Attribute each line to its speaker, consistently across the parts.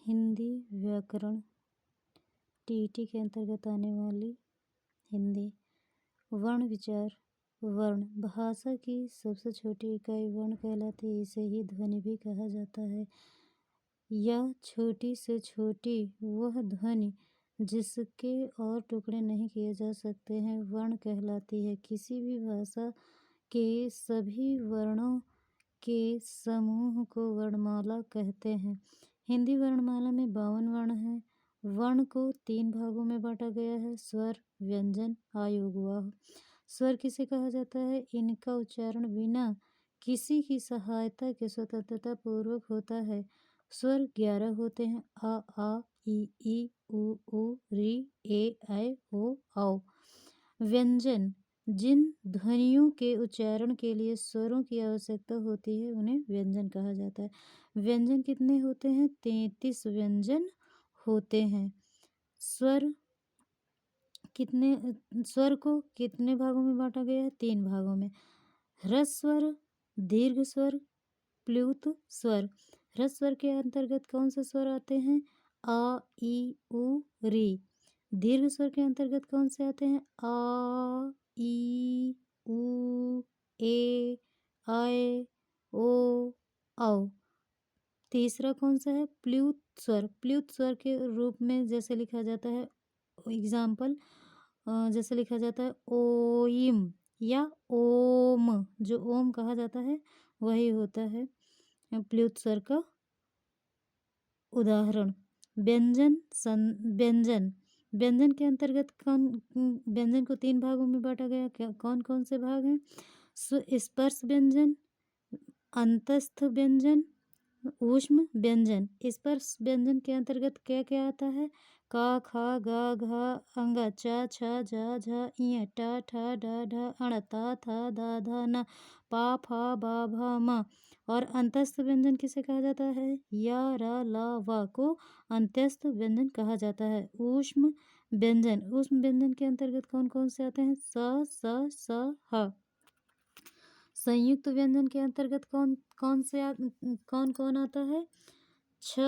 Speaker 1: हिंदी व्याकरण टीईटी के अंतर्गत आने वाली हिंदी। वर्ण विचार। वर्ण भाषा की सबसे छोटी इकाई वर्ण कहलाती है। इसे ही ध्वनि भी कहा जाता है। यह छोटी से छोटी वह ध्वनि जिसके और टुकड़े नहीं किए जा सकते हैं वर्ण कहलाती है। किसी भी भाषा के सभी वर्णों के समूह को वर्णमाला कहते हैं। हिंदी वर्णमाला में 52 वर्ण हैं। वर्ण को 3 भागों में बांटा गया है: स्वर, व्यंजन, आयोगवाह। स्वर किसे कहा जाता है? इनका उच्चारण बिना किसी की सहायता के स्वतंत्रता पूर्वक होता है। स्वर 11 होते हैं: आ, ई, उ, री, ए, ऐ, ओ, औ। व्यंजन जिन ध्वनियों के उच्चारण के लिए स्वरों की आवश्यकता होती है उन्हें व्यंजन कहा जाता है। व्यंजन कितने होते हैं? 33 व्यंजन होते हैं। स्वर को कितने भागों में बांटा गया है? 3 भागों में: ह्रस्व स्वर, दीर्घ स्वर, प्लुत स्वर। ह्रस्व स्वर के अंतर्गत कौन से स्वर आते हैं? आ, ई, उ, री। दीर्घ स्वर के अंतर्गत कौन से आते हैं? आ, ई, उ, ए, ऐ, ओ, औ। तीसरा कौन सा है? प्लुत स्वर। प्लुत स्वर के रूप में जैसे लिखा जाता है, एग्जाम्पल जैसे लिखा जाता है ओइम या ओम, जो ओम कहा जाता है वही होता है प्लुत स्वर का उदाहरण। व्यंजन व्यंजन के अंतर्गत व्यंजन को 3 भागों में बांटा गया। क्या कौन कौन से भाग हैं? स्पर्श व्यंजन, अंतस्थ व्यंजन, ऊष्म व्यंजन। स्पर्श व्यंजन के अंतर्गत क्या क्या आता है? का, खा, गा, घा, अंगा, चा, छा, जा, झा, इय, टा, ठा, डा, ढा, अण, ता, था, दा, धा, न, पा, फा, बा, भा, मा। और अंतस्थ व्यंजन किसे कहा जाता है? या, रा, ला, वा को अंत्यस्थ व्यंजन कहा जाता है। ऊष्म व्यंजन के अंतर्गत कौन कौन से आते हैं? स, ह। संयुक्त व्यंजन के अंतर्गत कौन कौन आता है? छ,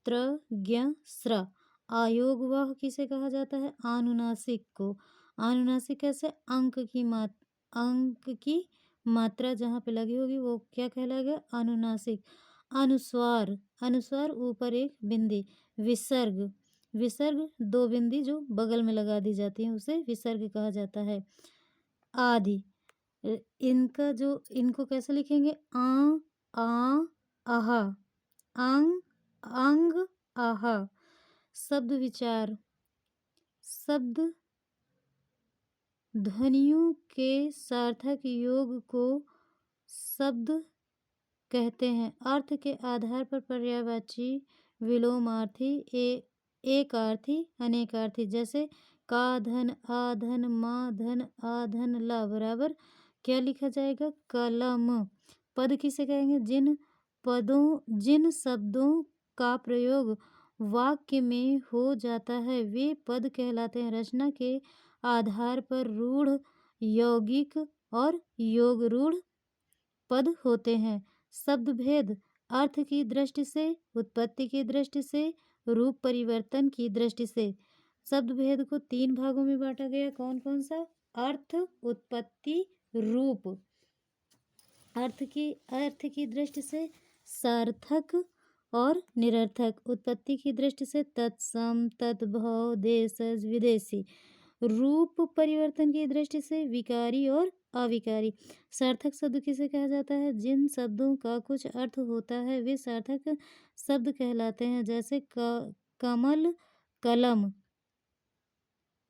Speaker 1: त्र, ज्ञ, स्र। आयोगवाह किसे कहा जाता है? अनुनासिक को। अनुनासिक कैसे? अंक की मात्रा जहाँ पे लगी होगी वो क्या कहलाएगा? अनुनासिक। अनुस्वार ऊपर एक बिंदी। विसर्ग 2 बिंदी जो बगल में लगा दी जाती हैं उसे विसर्ग कहा जाता है। आदि इनको कैसे लिखेंगे? आहा, अंग, आहा। शब्द विचार। शब्द ध्वनियों के सार्थक योग को शब्द कहते हैं। अर्थ के आधार पर पर्यायवाची, विलोमार्थी, एकार्थी, अनेकार्थी। जैसे का धन, आ धन, मा धन, आ धन, ला बराबर क्या लिखा जाएगा? कलम। पद किसे कहेंगे? जिन शब्दों का प्रयोग वाक्य में हो जाता है वे पद कहलाते हैं। रचना के आधार पर रूढ़, यौगिक और योगरूढ़ पद होते हैं। शब्द भेद अर्थ की दृष्टि से, उत्पत्ति की दृष्टि से, रूप परिवर्तन की दृष्टि से। शब्द भेद को 3 भागों में बांटा गया। कौन कौन सा? अर्थ, उत्पत्ति, रूप। अर्थ की दृष्टि से सार्थक और निरर्थक। उत्पत्ति की दृष्टि से तत्सम, तद्भव, देशज, विदेशी। रूप परिवर्तन की दृष्टि से विकारी और अविकारी। सार्थक शब्द किसे कहा जाता है? जिन शब्दों का कुछ अर्थ होता है वे सार्थक शब्द कहलाते हैं। जैसे कमल, कलम।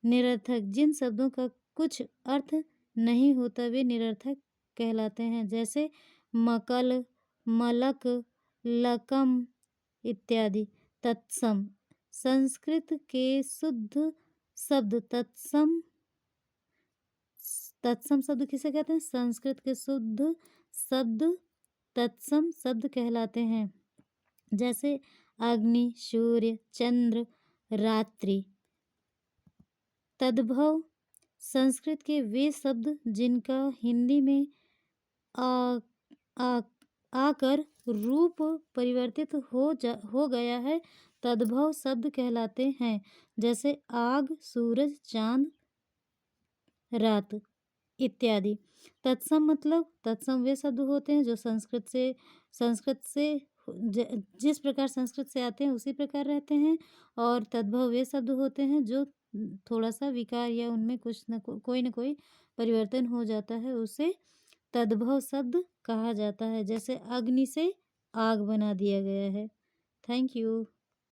Speaker 1: निरर्थक जिन शब्दों का कुछ अर्थ नहीं होता वे निरर्थक कहलाते हैं। जैसे मकल, मलक, लकम इत्यादि। तत्सम संस्कृत के शुद्ध शब्द तत्सम शब्द किसे कहते हैं? संस्कृत के शुद्ध शब्द तत्सम शब्द कहलाते हैं। जैसे अग्नि, सूर्य, चंद्र, रात्रि। तद्भव संस्कृत के वे शब्द जिनका हिंदी में आकर रूप परिवर्तित हो गया है तद्भव शब्द कहलाते हैं। जैसे आग, सूरज, चांद, रात इत्यादि। तत्सम मतलब तत्सम वे शब्द होते हैं जो संस्कृत से जिस प्रकार संस्कृत से आते हैं उसी प्रकार रहते हैं, और तद्भव वे शब्द होते हैं जो थोड़ा सा विकार या उनमें कुछ न कोई न कोई परिवर्तन हो जाता है, उसे तद्भव शब्द कहा जाता है। जैसे अग्नि से आग बना दिया गया है। Thank you.